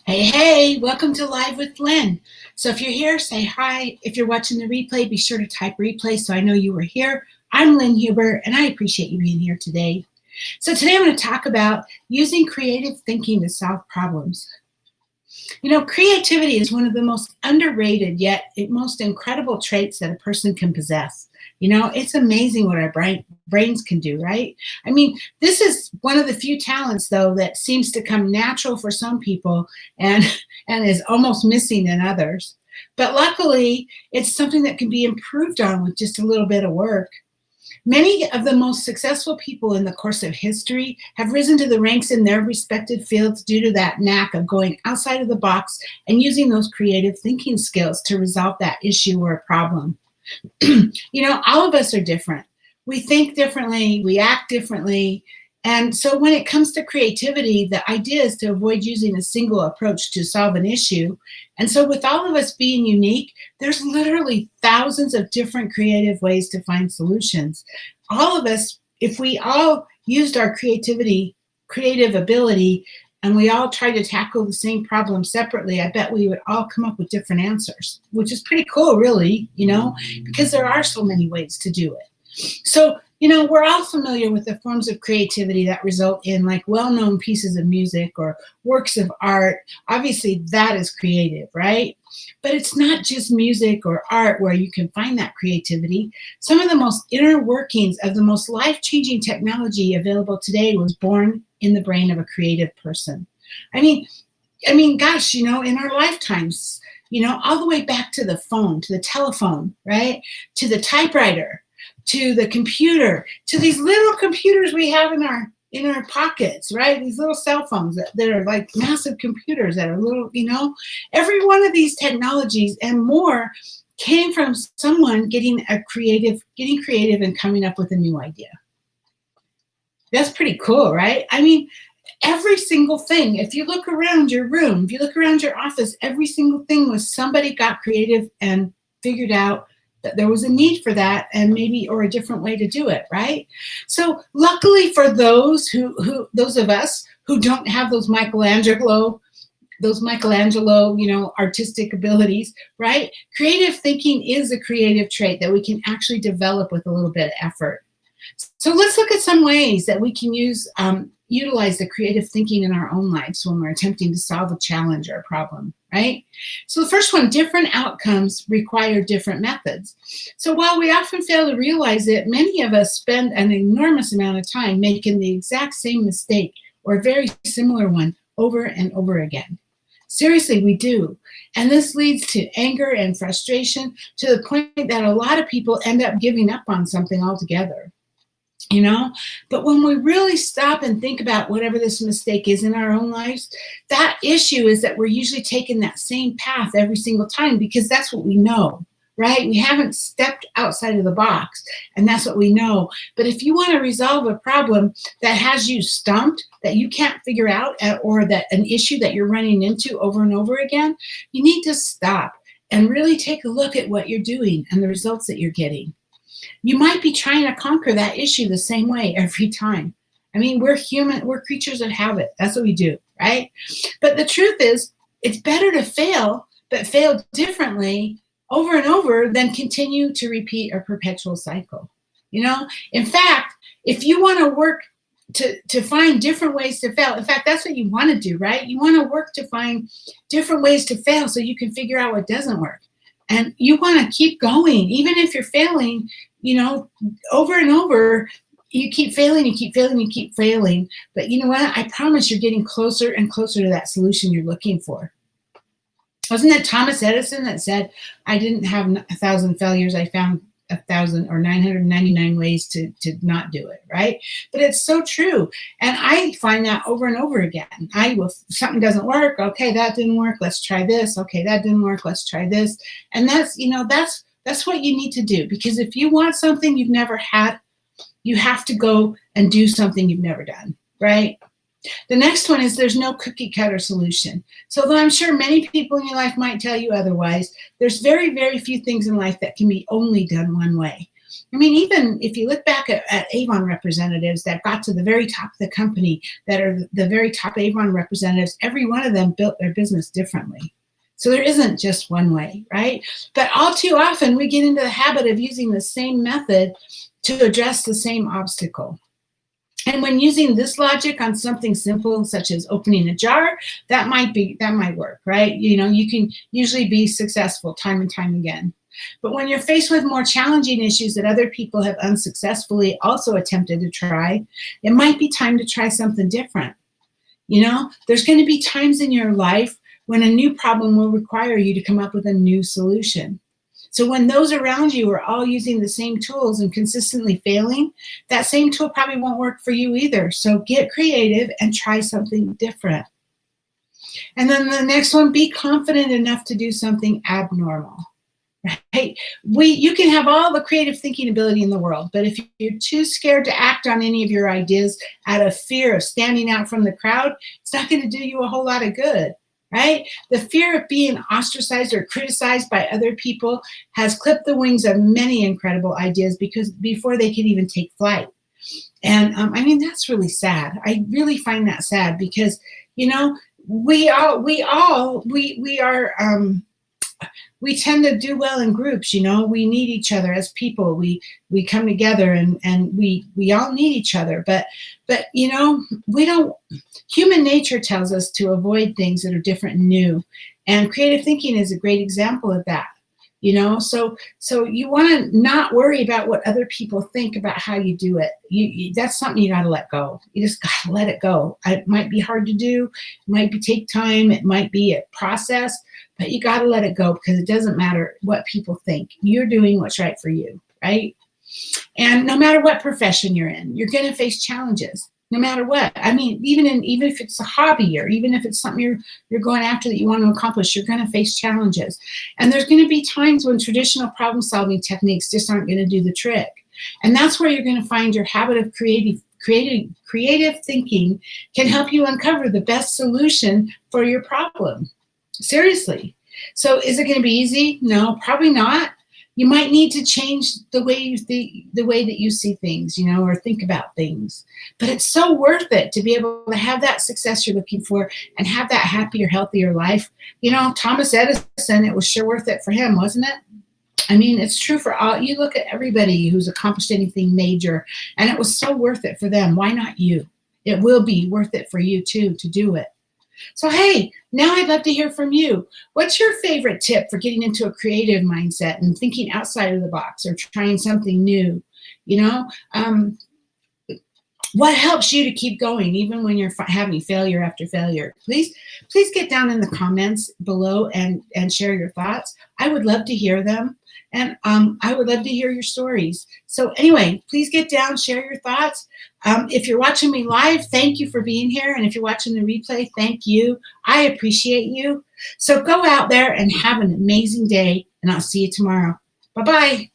Hey, hey, welcome to Live with Lynn. So if you're here, say hi. If you're watching the replay, be sure to type replay so I know you were here. I'm Lynn Huber, and I appreciate you being here today. So today I'm going to talk about using creative thinking to solve problems. You know, creativity is one of the most underrated yet most incredible traits that a person can possess. You know, it's amazing what our brains can do, right? I mean, this is one of the few talents, though, that seems to come natural for some people and, and is almost missing in others. But luckily, it's something that can be improved on with just a little bit of work. Many of the most successful people in the course of history have risen to the ranks in their respected fields due to that knack of going outside of the box and using those creative thinking skills to resolve that issue or problem. You know, all of us are different. We think differently, we act differently. And so when it comes to creativity, the idea is to avoid using a single approach to solve an issue. And so with all of us being unique, there's literally thousands of different creative ways to find solutions. All of us, if we all used our creative ability, and we all tried to tackle the same problem separately, I bet we would all come up with different answers, which is pretty cool, really, you know, because there are so many ways to do it. So, you know, we're all familiar with the forms of creativity that result in like well-known pieces of music or works of art. Obviously, that is creative, right? But it's not just music or art where you can find that creativity. Some of the most inner workings of the most life-changing technology available today was born in the brain of a creative person. I mean, gosh, you know, in our lifetimes, you know, all the way back to the phone, to the telephone, right? To the typewriter, to the computer, to these little computers we have in our pockets, right? These little cell phones that are like massive computers that are little, you know, every one of these technologies and more came from someone getting creative and coming up with a new idea. That's pretty cool, right? I mean, every single thing, if you look around your room, if you look around your office, every single thing was somebody got creative and figured out that there was a need for that and maybe or a different way to do it, right? So luckily for those those of us who don't have those Michelangelo, you know, artistic abilities, right? Creative thinking is a creative trait that we can actually develop with a little bit of effort. So let's look at some ways that we can utilize the creative thinking in our own lives when we're attempting to solve a challenge or a problem, right? So the first one, different outcomes require different methods. So while we often fail to realize it, many of us spend an enormous amount of time making the exact same mistake or a very similar one over and over again. Seriously, we do. And this leads to anger and frustration to the point that a lot of people end up giving up on something altogether. You know, but when we really stop and think about whatever this mistake is in our own lives, that issue is that we're usually taking that same path every single time because that's what we know, right? We haven't stepped outside of the box, and that's what we know. But if you want to resolve a problem that has you stumped, that you can't figure out, or that an issue that you're running into over and over again, you need to stop and really take a look at what you're doing and the results that you're getting. You might be trying to conquer that issue the same way every time. I mean, we're human, we're creatures of habit. That's what we do, right? But the truth is, it's better to fail, but fail differently over and over than continue to repeat a perpetual cycle. You know, in fact, if you want to work to find different ways to fail, in fact, that's what you want to do, right? You want to work to find different ways to fail so you can figure out what doesn't work. And you want to keep going, even if you're failing, you know, over and over, you keep failing, you keep failing, you keep failing. But you know what? I promise you're getting closer and closer to that solution you're looking for. Wasn't it Thomas Edison that said, I didn't have 1,000 failures, I found 1,000 or 999 ways to not do it, right? But it's so true. And I find that over and over again. Something doesn't work, okay, that didn't work, let's try this. Okay, that didn't work, let's try this. And that's, you know, that's what you need to do. Because if you want something you've never had, you have to go and do something you've never done, right? The next one is there's no cookie cutter solution. So though I'm sure many people in your life might tell you otherwise, there's very, very few things in life that can be only done one way. I mean, even if you look back at Avon representatives that got to the very top of the company, that are the very top Avon representatives, every one of them built their business differently. So there isn't just one way, right? But all too often we get into the habit of using the same method to address the same obstacle. And when using this logic on something simple, such as opening a jar, that might work, right? You can usually be successful time and time again. But when you're faced with more challenging issues that other people have unsuccessfully also attempted to try, it might be time to try something different. There's going to be times in your life when a new problem will require you to come up with a new solution. So when those around you are all using the same tools and consistently failing, that same tool probably won't work for you either. So get creative and try something different. And then the next one, be confident enough to do something abnormal. Right? You can have all the creative thinking ability in the world, but if you're too scared to act on any of your ideas out of fear of standing out from the crowd, it's not going to do you a whole lot of good. Right? The fear of being ostracized or criticized by other people has clipped the wings of many incredible ideas before they can even take flight. And I mean, that's really sad. I really find that sad because, we tend to do well in groups. We need each other as people. We come together and we all need each other. But we don't. Human nature tells us to avoid things that are different and new, and creative thinking is a great example of that. So you want to not worry about what other people think about how you do it. That's something you got to let go. You just got to let it go. It might be hard to do. It might take time. It might be a process, but you got to let it go because it doesn't matter what people think. You're doing what's right for you, right? And no matter what profession you're in, you're going to face challenges. No matter what. I mean, even if it's a hobby or even if it's something you're going after that you want to accomplish, you're going to face challenges. And there's going to be times when traditional problem-solving techniques just aren't going to do the trick. And that's where you're going to find your habit of creative thinking can help you uncover the best solution for your problem. Seriously. So is it going to be easy? No, probably not. You might need to change the way that you see things, or think about things. But it's so worth it to be able to have that success you're looking for and have that happier, healthier life. Thomas Edison, it was sure worth it for him, wasn't it? I mean, it's true for all. You look at everybody who's accomplished anything major, and it was so worth it for them. Why not you? It will be worth it for you too to do it. So, hey, now I'd love to hear from you. What's your favorite tip for getting into a creative mindset and thinking outside of the box or trying something new? What helps you to keep going even when you're having failure after failure? Please get down in the comments below and share your thoughts. I would love to hear them. And I would love to hear your stories. So anyway, please get down, share your thoughts. If you're watching me live, thank you for being here. And if you're watching the replay, thank you. I appreciate you. So go out there and have an amazing day, and I'll see you tomorrow. Bye-bye.